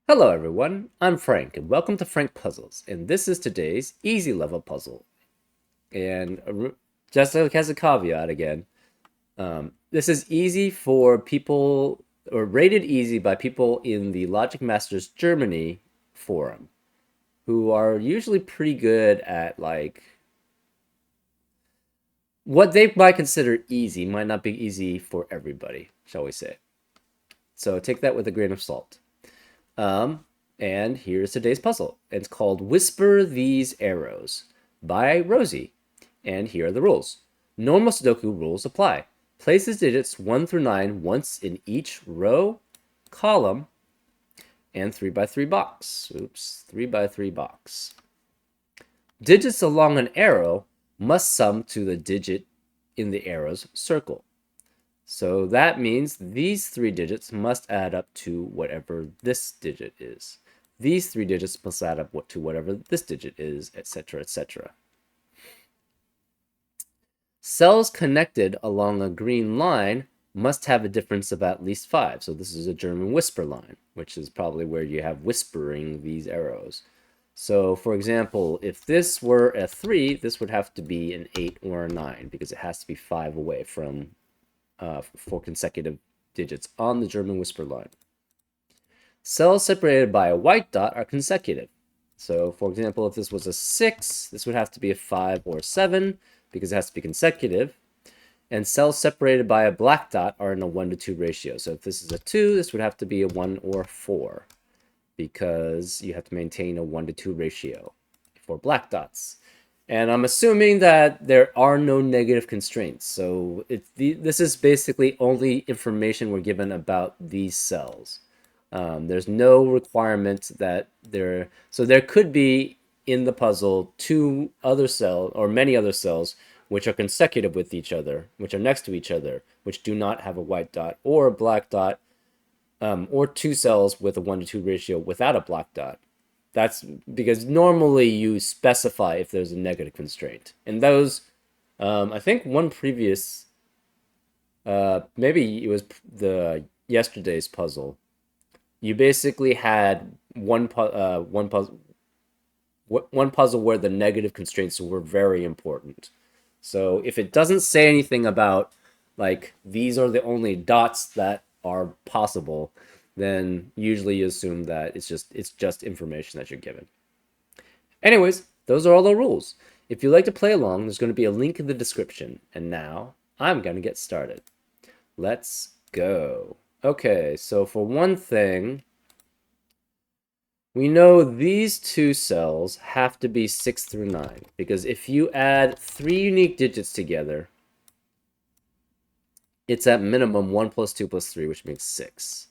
Hello everyone, I'm Frank and welcome to Frank Puzzles, and this is today's easy level puzzle. And just like as a caveat again, this is easy for people, or rated easy by people in the Logic Masters Germany forum, who are usually pretty good at like what they might consider easy might not be easy for everybody, shall we say. So take that with a grain of salt. Um, and here's today's puzzle. It's called Whisper These Arrows by Rosie. And here are the rules. Normal Sudoku rules apply. Place the digits 1 through 9 once in each row, column, and 3 by 3 box. Oops, 3 by 3 box. Digits along an arrow must sum to the digit in the arrow's circle. So that means these three digits must add up to whatever this digit is. These three digits must add up to whatever this digit is, etc., etc. Cells connected along a green line must have a difference of at least 5. So this is a German whisper line, which is probably where you have whispering these arrows. So for example, if this were a 3, this would have to be an 8 or a 9 because it has to be 5 away from 4 consecutive digits on the German whisper line. Cells separated by a white dot are consecutive. So, for example, if this was a 6, this would have to be a 5 or a 7 because it has to be consecutive. And cells separated by a black dot are in a 1 to 2 ratio. So if this is a 2, this would have to be a 1 or a 4 because you have to maintain a 1 to 2 ratio for black dots. And I'm assuming that there are no negative constraints. So this is basically only information we're given about these cells. There's no requirement that there... So there could be in the puzzle two other cells or many other cells which are consecutive with each other, which are next to each other, which do not have a white dot or a black dot, or two cells with a 1 to 2 ratio without a black dot. That's because normally you specify if there's a negative constraint. And those, I think one previous, maybe it was the yesterday's puzzle. You basically had one puzzle where the negative constraints were very important. So if it doesn't say anything about like these are the only dots that are possible, then usually you assume that it's just information that you're given. Anyways, those are all the rules. If you'd like to play along, there's going to be a link in the description. And now I'm going to get started. Let's go. Okay, so for one thing, we know these two cells have to be 6 through 9, because if you add 3 unique digits together, it's at minimum 1 plus 2 plus 3, which makes 6.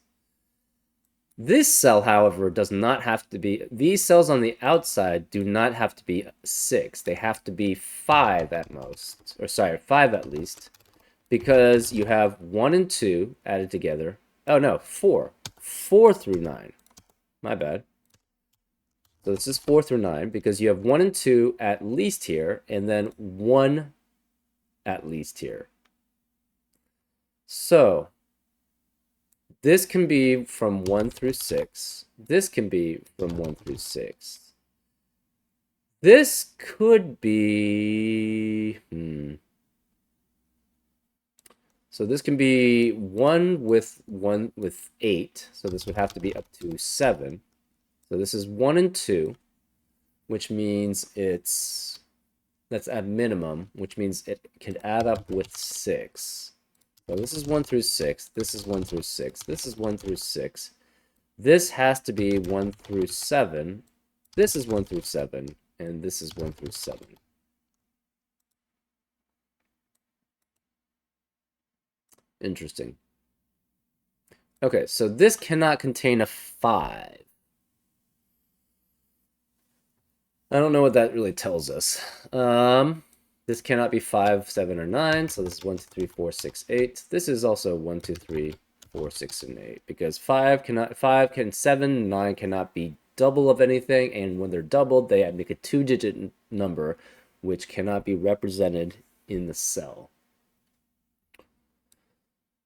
This cell, however, does not have to be... These cells on the outside do not have to be 6. They have to be 5 at most. Or sorry, 5 at least. Because you have 1 and 2 added together. Oh, no, 4. 4 through 9. My bad. So this is 4 through 9 because you have 1 and 2 at least here, and then 1 at least here. So this can be from 1 through 6. This can be from 1 through 6. This could be... So this can be 1 with 8. So this would have to be up to 7. So this is 1 and 2, which means that's at minimum, which means it can add up with 6. So this is 1 through 6, this is 1 through 6, this is 1 through 6. This has to be 1 through 7, this is 1 through 7, and this is 1 through 7. Interesting. Okay, so this cannot contain a 5. I don't know what that really tells us. This cannot be 5, 7, or 9, so this is 1, 2, 3, 4, 6, 8. This is also 1, 2, 3, 4, 6, and 8, because 7, 9 cannot be double of anything, and when they're doubled, they make a 2-digit number, which cannot be represented in the cell.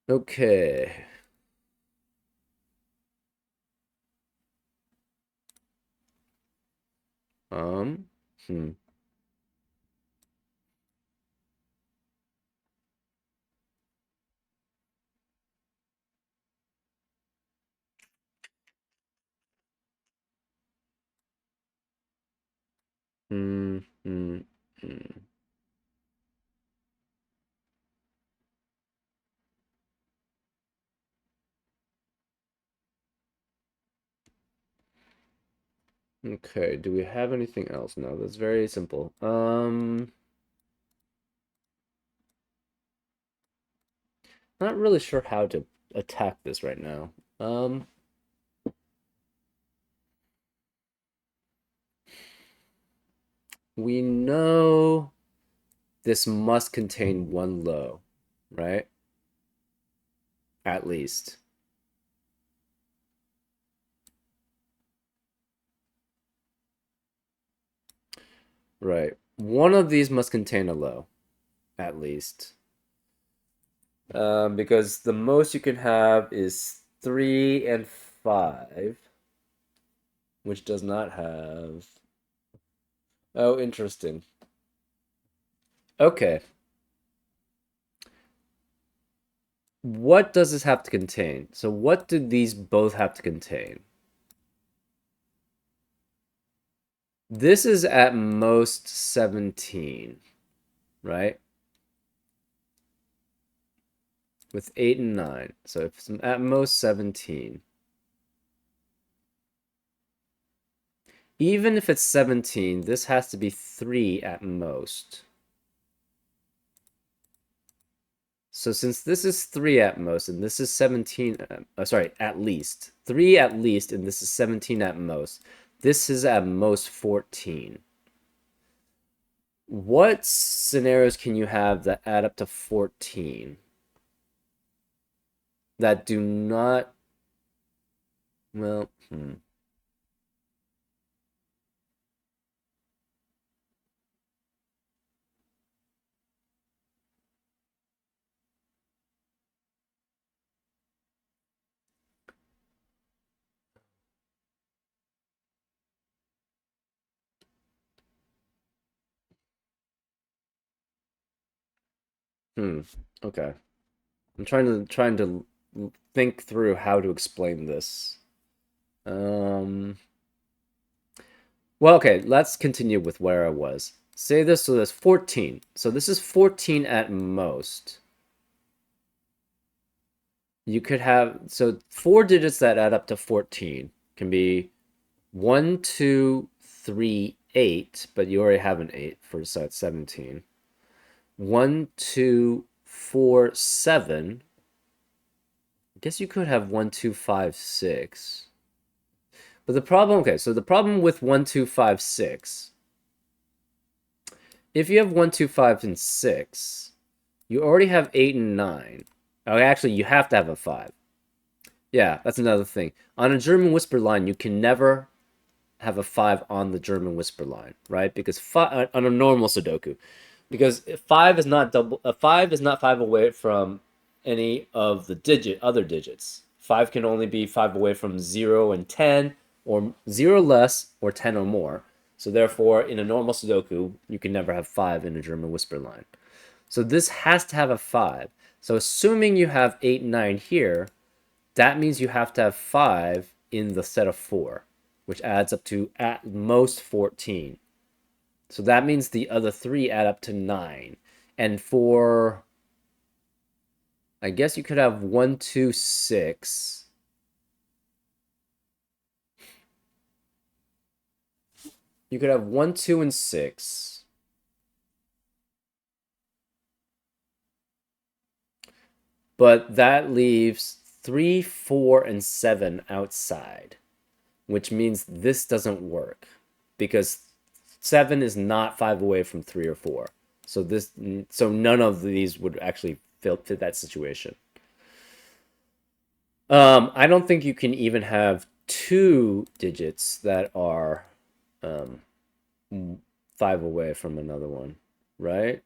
Okay. Um, hmm. Hmm, hmm, hmm. Okay, do we have anything else? No, that's very simple. Not really sure how to attack this right now. We know this must contain one low, right? At least. Right. One of these must contain a low, at least. Because the most you can have is 3 and 5, which does not have. Oh, interesting. Okay. What does this have to contain? So, what do these both have to contain? This is at most 17, right? With 8 and 9. So, if it's at most 17. Even if it's 17, this has to be 3 at most. So since this is 3 at most, and this is 17, sorry, at least. 3 at least, and this is 17 at most. This is at most 14. What scenarios can you have that add up to 14? That do not, well, hmm, okay. I'm trying to think through how to explain this. Um, well, okay, let's continue with where I was. Say this, so that's 14. So this is 14 at most. You could have, so 4 digits that add up to 14 can be 1, 2, 3, 8, but you already have an 8 for so it's 17. 1, 2, 4, 7. I guess you could have 1, 2, 5, 6. But the problem, okay, so the problem with 1, 2, 5, 6, if you have 1, 2, 5, and 6, you already have 8 and 9. Oh, actually, you have to have a 5. Yeah, that's another thing. On a German whisper line, you can never have a 5 on the German whisper line, right? Because five, on a normal Sudoku, because 5 is not double. A 5 is not 5 away from any of the other digits. 5 can only be 5 away from 0 and 10, or 0 less, or 10 or more. So therefore, in a normal Sudoku, you can never have 5 in a German whisper line. So this has to have a 5. So assuming you have 8 and 9 here, that means you have to have 5 in the set of 4, which adds up to at most 14. So that means the other 3 add up to 9. And for, I guess you could have 1, 2, 6. You could have 1, 2, and 6. But that leaves 3, 4, and 7 outside, which means this doesn't work because 7 is not 5 away from 3 or 4. So none of these would actually fit that situation. I don't think you can even have 2 digits that are um, 5 away from another one, right?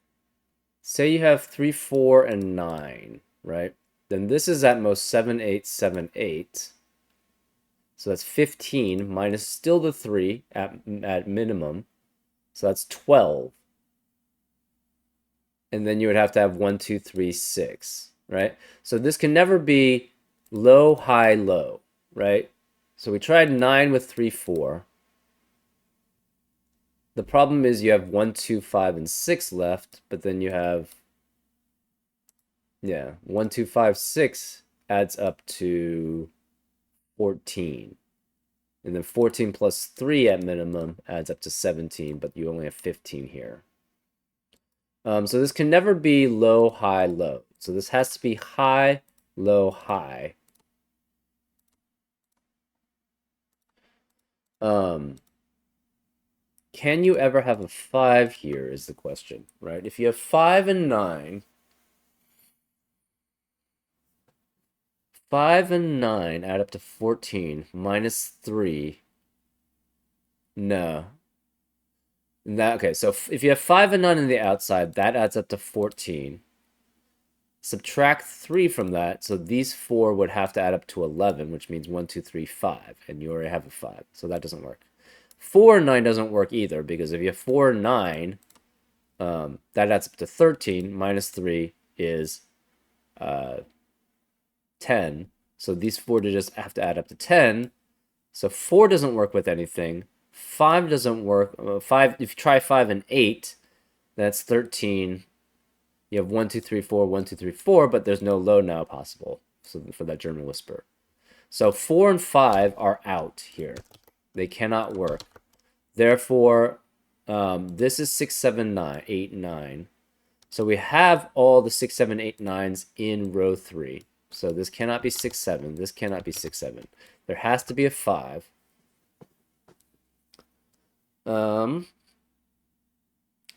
Say you have 3, 4, and 9, right? Then this is at most 7, 8, 7, 8. So that's 15 minus still the 3 at minimum. So that's 12. And then you would have to have 1, 2, 3, 6, right? So this can never be low, high, low, right? So we tried 9 with 3, 4. The problem is you have 1, 2, 5, and 6 left, but then you have, yeah, 1, 2, 5, 6 adds up to 14. And then 14 plus 3 at minimum adds up to 17, but you only have 15 here. So this can never be low, high, low. So this has to be high, low, high. Can you ever have a 5 here is the question, right? If you have 5 and 9, 5 and 9 add up to 14 minus 3. No. Okay, so if you have 5 and 9 on the outside, that adds up to 14. Subtract 3 from that, so these 4 would have to add up to 11, which means 1, 2, 3, 5, and you already have a 5, so that doesn't work. 4 and 9 doesn't work either, because if you have 4 and 9, that adds up to 13, minus 3 is 10, so these 4 digits have to add up to 10, so 4 doesn't work with anything, 5 doesn't work, 5, if you try 5 and 8, that's 13, you have 1, 2, 3, 4, 1, 2, 3, 4, but there's no low now possible for that German whisper. So 4 and 5 are out here. They cannot work. Therefore, this is 6, 7, 9, 8, 9. So we have all the 6, 7, 8, 9s in row 3. So this cannot be 6, 7. This cannot be 6, 7. There has to be a 5.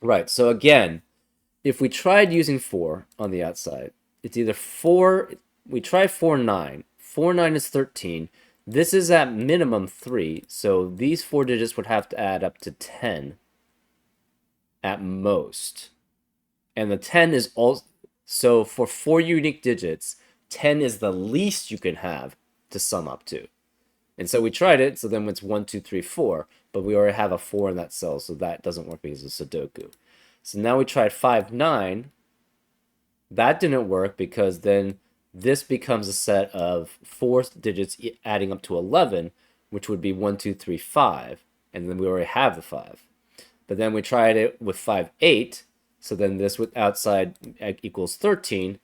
Right, so again, if we tried using 4 on the outside, it's either 4, we try 4, 9. 4, 9 is 13. This is at minimum 3, so these 4 digits would have to add up to 10 at most. And the 10 is also, so for 4 unique digits, 10 is the least you can have to sum up to. And so we tried it, so then it's 1, 2, 3, 4, but we already have a 4 in that cell, so that doesn't work because of Sudoku. So now we tried 5, 9. That didn't work because then this becomes a set of 4 digits adding up to 11, which would be 1, 2, 3, 5, and then we already have the 5. But then we tried it with 5, 8, so then this with outside equals 13,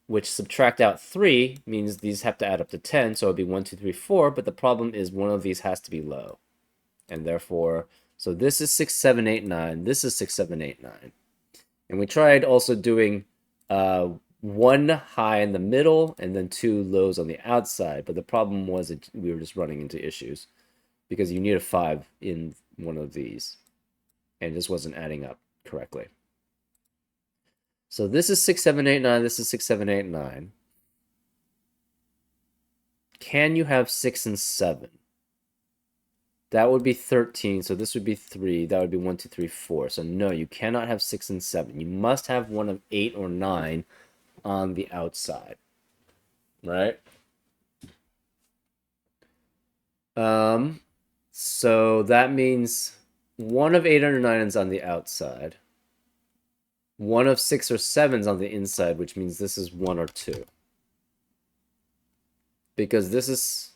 which subtract out 3 means these have to add up to 10, so it would be 1, 2, 3, 4, but the problem is one of these has to be low. And therefore, so this is 6, 7, 8, 9, this is 6, 7, 8, 9. And we tried also doing 1 high in the middle and then 2 lows on the outside, but the problem was that we were just running into issues because you need a 5 in one of these, and this wasn't adding up correctly. So this is 6, 7, 8, 9, this is 6, 7, 8, 9. Can you have 6 and 7? That would be 13, so this would be 3, that would be 1, 2, 3, 4. So no, you cannot have 6 and 7. You must have one of 8 or 9 on the outside, right? So that means one of 8 or 9 is on the outside. One of 6 or 7 is on the inside, which means this is 1 or 2. Because this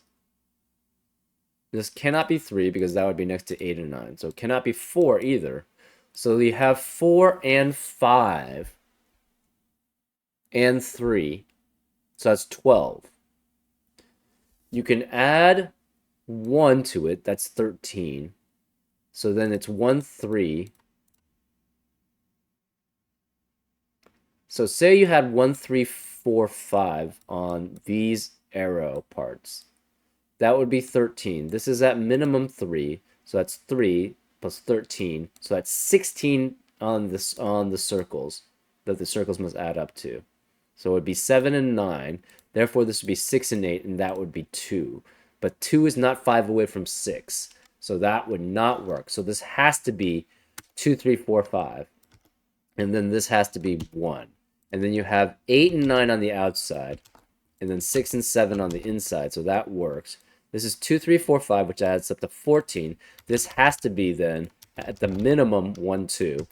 cannot be 3 because that would be next to 8 and 9. So it cannot be 4 either. So you have 4 and 5 and 3. So that's 12. You can add 1 to it. That's 13. So then it's 1, 3. So say you had 1, 3, 4, 5 on these arrow parts. That would be 13. This is at minimum 3. So that's 3 plus 13. So that's 16 on the circles that the circles must add up to. So it would be 7 and 9. Therefore, this would be 6 and 8, and that would be 2. But 2 is not 5 away from 6. So that would not work. So this has to be 2, 3, 4, 5. And then this has to be 1. And then you have 8 and 9 on the outside. And then 6 and 7 on the inside. So that works. This is 2, 3, 4, 5, which adds up to 14. This has to be then at the minimum 1, 2.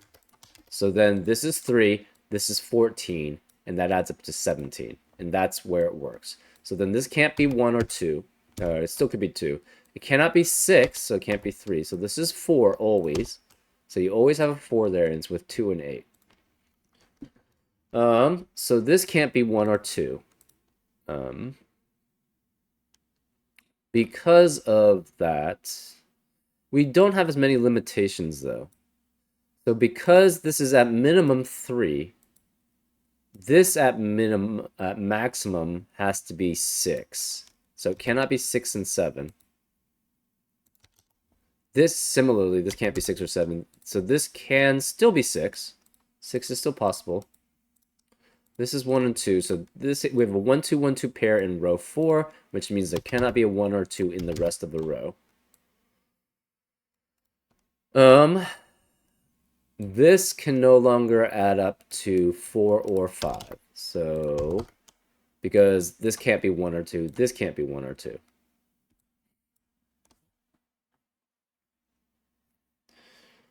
So then this is 3, this is 14, and that adds up to 17. And that's where it works. So then this can't be 1 or 2. It still could be 2. It cannot be 6, so it can't be 3. So this is 4 always. So you always have a 4 there, and it's with 2 and 8. So this can't be 1 or 2. Because of that, we don't have as many limitations though. So because this is at minimum 3, this at maximum has to be 6. So it cannot be 6 and 7. This similarly, this can't be 6 or 7. So this can still be 6. 6 is still possible. This is 1 and 2. So this we have a 1, 2, 1, 2 pair in row 4, which means there cannot be a 1 or 2 in the rest of the row. This can no longer add up to 4 or 5. So, because this can't be 1 or 2, this can't be 1 or 2.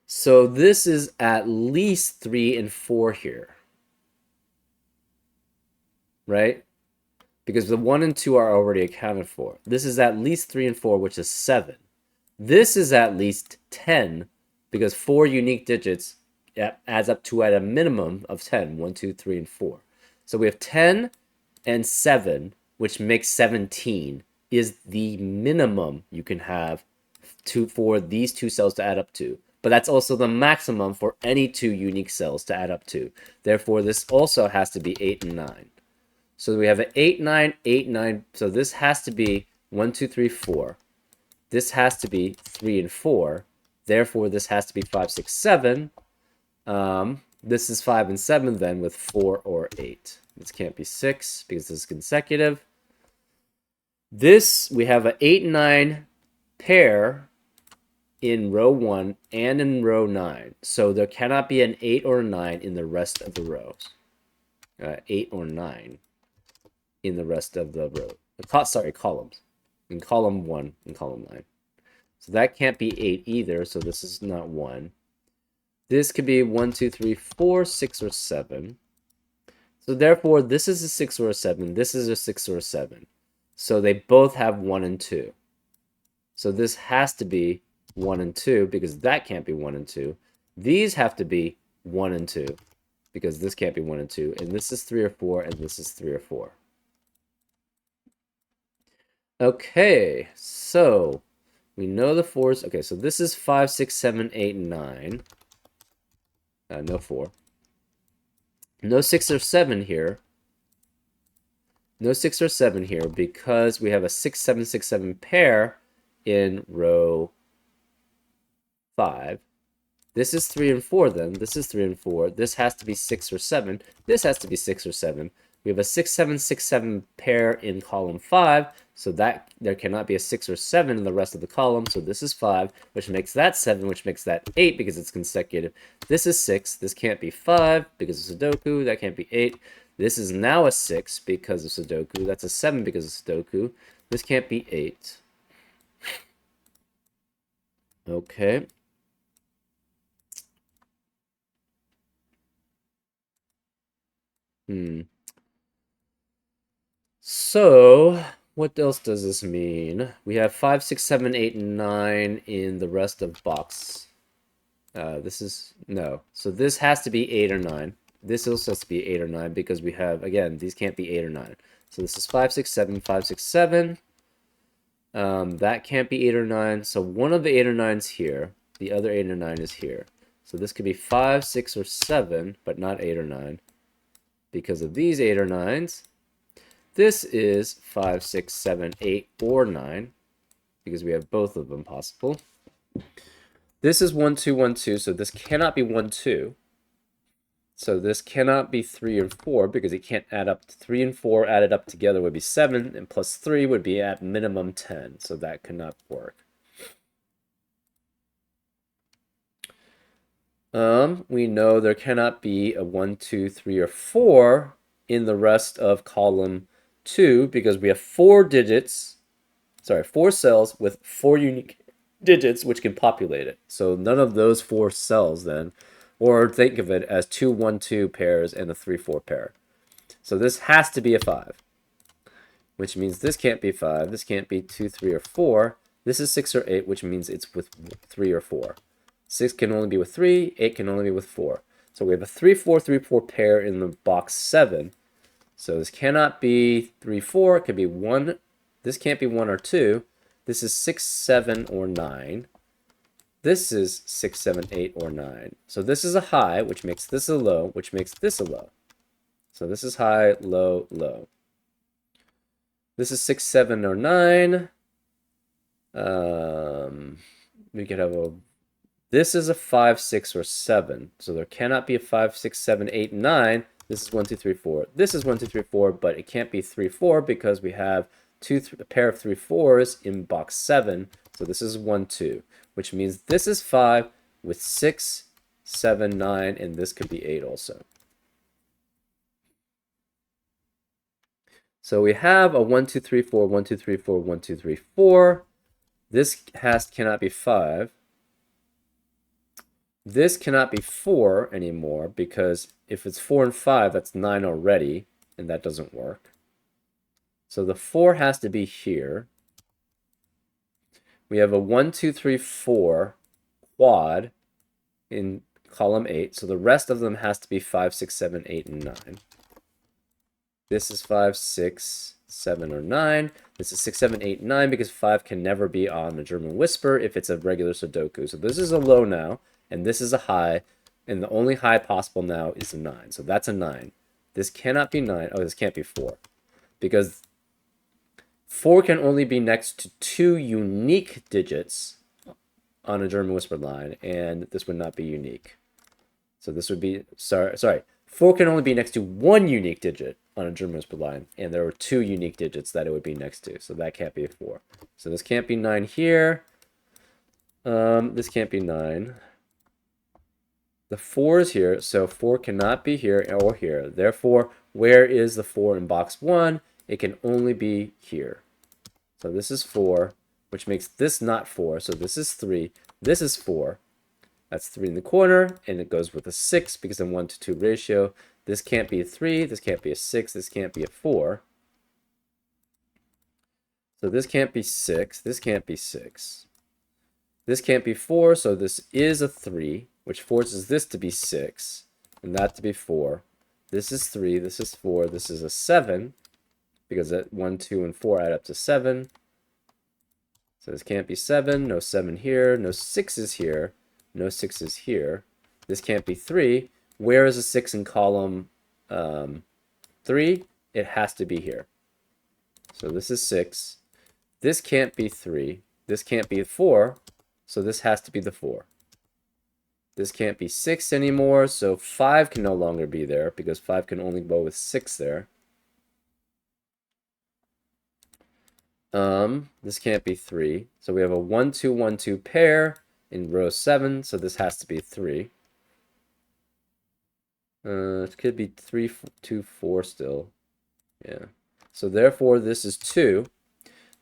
So this is at least 3 and 4 here. Right? Because the 1 and 2 are already accounted for. This is at least 3 and 4, which is 7. This is at least 10, because 4 unique digits adds up to at a minimum of 10. 1, 2, 3, and 4. So we have 10 and 7, which makes 17, is the minimum you can have for these two cells to add up to. But that's also the maximum for any two unique cells to add up to. Therefore, this also has to be 8 and 9. So we have an 8, 9, 8, 9. So this has to be 1, 2, 3, 4. This has to be 3 and 4. Therefore, this has to be 5, 6, 7. This is 5 and 7 then with 4 or 8. This can't be 6 because this is consecutive. This, we have an 8 and 9 pair in row 1 and in row 9. So there cannot be an 8 or a 9 in the rest of the rows. 8 or 9 in the rest of the row. Sorry, columns. In column 1 and column 9. So that can't be 8 either, so this is not 1. This could be 1, 2, 3, 4, 6, or 7. So therefore, this is a 6 or a 7. This is a 6 or a 7. So they both have 1 and 2. So this has to be 1 and 2, because that can't be 1 and 2. These have to be 1 and 2, because this can't be 1 and 2. And this is 3 or 4, and this is 3 or 4. Okay, so we know the 4s. Okay, so this is 5, 6, 7, 8, 9. No 4. No 6 or 7 here. No 6 or 7 here because we have a 6, 7, 6, 7 pair in row 5. This is 3 and 4 then. This is 3 and 4. This has to be 6 or 7. This has to be 6 or 7. We have a 6, 7, 6, 7 pair in column 5, so that there cannot be a 6 or 7 in the rest of the column. So this is 5, which makes that 7, which makes that 8 because it's consecutive. This is 6. This can't be 5 because of Sudoku. That can't be 8. This is now a 6 because of Sudoku. That's a 7 because of Sudoku. This can't be 8. Okay. So, what else does this mean? We have 5, 6, 7, 8, and 9 in the rest of box. This is, no. So this has to be 8 or 9. This also has to be 8 or 9 because we have, again, these can't be 8 or 9. So this is 5, 6, 7, 5, 6, 7. That can't be 8 or 9. So one of the 8 or 9's here. The other 8 or 9 is here. So this could be 5, 6, or 7, but not 8 or 9. Because of these 8 or 9's. This is 5, 6, 7, 8, or 9, because we have both of them possible. This is 1, 2, 1, 2, so this cannot be 1, 2. So this cannot be 3 and 4, because it can't add up. 3 and 4 added up together would be 7, and plus 3 would be at minimum 10, so that could not work. We know there cannot be a 1, 2, 3, or 4 in the rest of column 2 because we have 4 digits 4 cells with 4 unique digits which can populate it. So none of those 4 cells then, or think of it as 2 1 2 pairs and a 3 4 pair. So this has to be a 5, which means this can't be 5, this can't be 2 3 or 4. This is 6 or 8, which means it's with 3 or 4. 6 can only be with 3, 8 can only be with 4. So we have a 3 4 3 4 pair in the box 7. So this cannot be 3 4, it could be 1. This can't be 1 or 2. This is 6 7 or 9. This is 6 7 8 or 9. So this is a high, which makes this a low, which makes this a low. So this is high, low, low. This is 6 7 or 9. We could have a... This is a 5 6 or 7. So there cannot be a 5 6 7 8 9. This is 1 2 3 4. This is 1 2 3 4, but it can't be 3 4 because we have a pair of 3 4s in box 7. So this is 1 2, which means this is 5 with 6 7 9, and this could be 8 also. So we have a 1 2 3 4 1 2 3 4 1 2 3 4. This cannot be 5. This cannot be 4 anymore because if it's 4 and 5, that's 9 already, and that doesn't work. So the 4 has to be here. We have a 1 2 3 4 quad in column 8, so the rest of them has to be 5 6 7 8 and 9. This is 5 6 7 or 9. This is 6 7 8 9 because 5 can never be on a German whisper if it's a regular Sudoku. So this is a low now, and this is a high, and the only high possible now is a 9. So that's a 9. This cannot be 9. Oh, this can't be 4 because 4 can only be next to 2 unique digits on a German whisper line, and this would not be unique. So this would be, sorry, 4 can only be next to 1 unique digit on a German whisper line, and there are 2 unique digits that it would be next to, so that can't be a 4. So this can't be 9 here. This can't be 9. The 4 is here, so 4 cannot be here or here. Therefore, where is the 4 in box 1? It can only be here. So this is 4, which makes this not 4. So this is 3. This is 4. That's 3 in the corner, and it goes with a 6 because of 1 to 2 ratio. This can't be a 3. This can't be a 6. This can't be a 4. So this can't be 6. This can't be 6. This can't be 4, so this is a 3, which forces this to be 6, and that to be 4. This is 3. This is 4. This is a 7. Because that 1, 2, and 4 add up to 7. So this can't be 7. No 7 here. No 6s here. No 6s here. This can't be 3. Where is a 6 in column 3? It has to be here. So this is 6. This can't be 3. This can't be 4. So this has to be the 4. This can't be 6 anymore. So 5 can no longer be there because 5 can only go with 6 there. This can't be 3. So we have a 1 2 1 2 pair in row 7, so this has to be 3. It could be 3 2 4 still. Yeah. So therefore this is 2.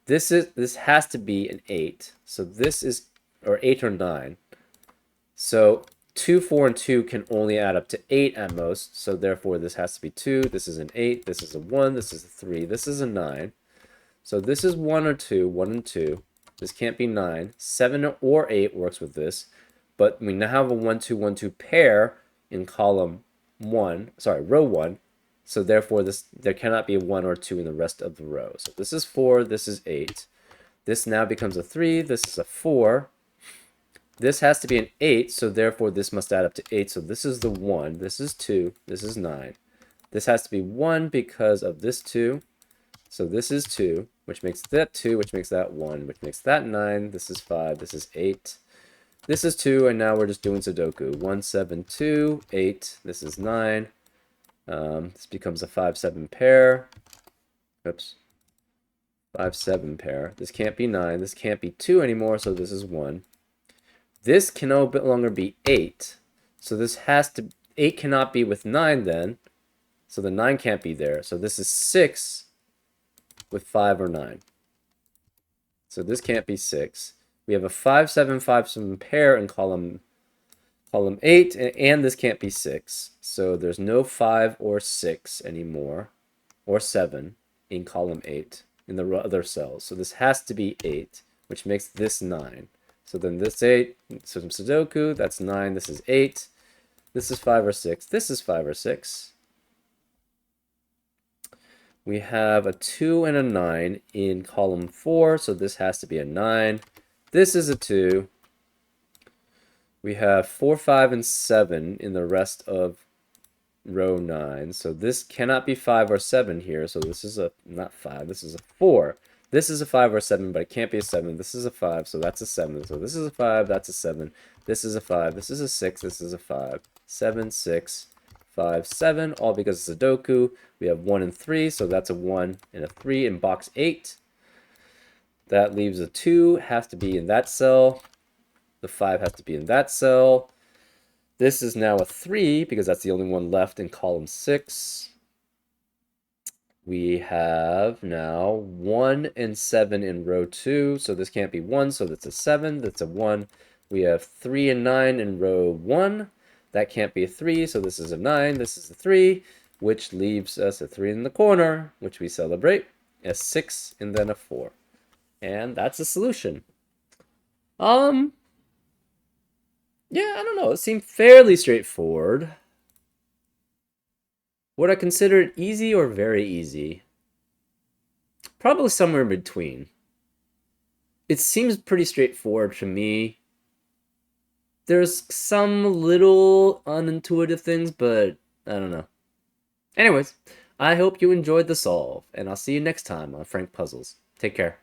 This has to be an 8. So this is, or 8 or 9. So 2 4 and 2 can only add up to 8 at most. So therefore this has to be 2. This is an 8. This is a 1. This is a 3. This is a 9. So this is 1 or 2, 1 and 2. This can't be 9. 7 or 8 works with this. But we now have a 1 2 1 2 pair in column 1, sorry, row 1. So therefore there cannot be a 1 or 2 in the rest of the row. So this is 4, this is 8. This now becomes a 3, this is a 4. This has to be an 8, so therefore this must add up to 8. So this is the 1, this is 2, this is 9. This has to be 1 because of this 2. So this is 2, which makes that 2, which makes that 1, which makes that 9. This is 5, this is 8. This is 2, and now we're just doing Sudoku. 1 7 2 8. This is 9. This becomes a 5 7 pair. Oops. 5 7 pair. This can't be 9. This can't be 2 anymore, so this is 1. This can no longer be 8. So this has to... 8 cannot be with 9 then. So the 9 can't be there. So this is 6 with 5 or 9. So this can't be 6. We have a 5, 7, 5, 7 pair in column 8, and this can't be 6. So there's no 5 or 6 anymore, or 7 in column 8 in the other cells. So this has to be 8, which makes this 9. So then this 8, so some Sudoku, that's 9, this is 8. This is 5 or 6. This is 5 or 6. We have a 2 and a 9 in column 4, so this has to be a 9. This is a 2. We have 4, 5, and 7 in the rest of row 9. So this cannot be 5 or 7 here. So this is not 5, this is a 4. This is a 5 or 7, but it can't be a 7. This is a 5, so that's a 7. So this is a 5, that's a 7. This is a 5, this is a 6, this is a 5. 7, 6, 5, 7, all because of Sudoku. We have 1 and 3, so that's a 1 and a 3 in box 8. That leaves a 2, has to be in that cell. The 5 has to be in that cell. This is now a 3 because that's the only one left in column 6. We have now 1 and 7 in row 2, so this can't be 1, so that's a 7, that's a 1. We have 3 and 9 in row 1. That can't be a 3, so this is a 9, this is a 3, which leaves us a 3 in the corner, which we celebrate, a 6, and then a 4. And that's the solution. Yeah, I don't know. It seemed fairly straightforward. Would I consider it easy or very easy? Probably somewhere in between. It seems pretty straightforward to me. There's some little unintuitive things, but I don't know. Anyways, I hope you enjoyed the solve, and I'll see you next time on Frank Puzzles. Take care.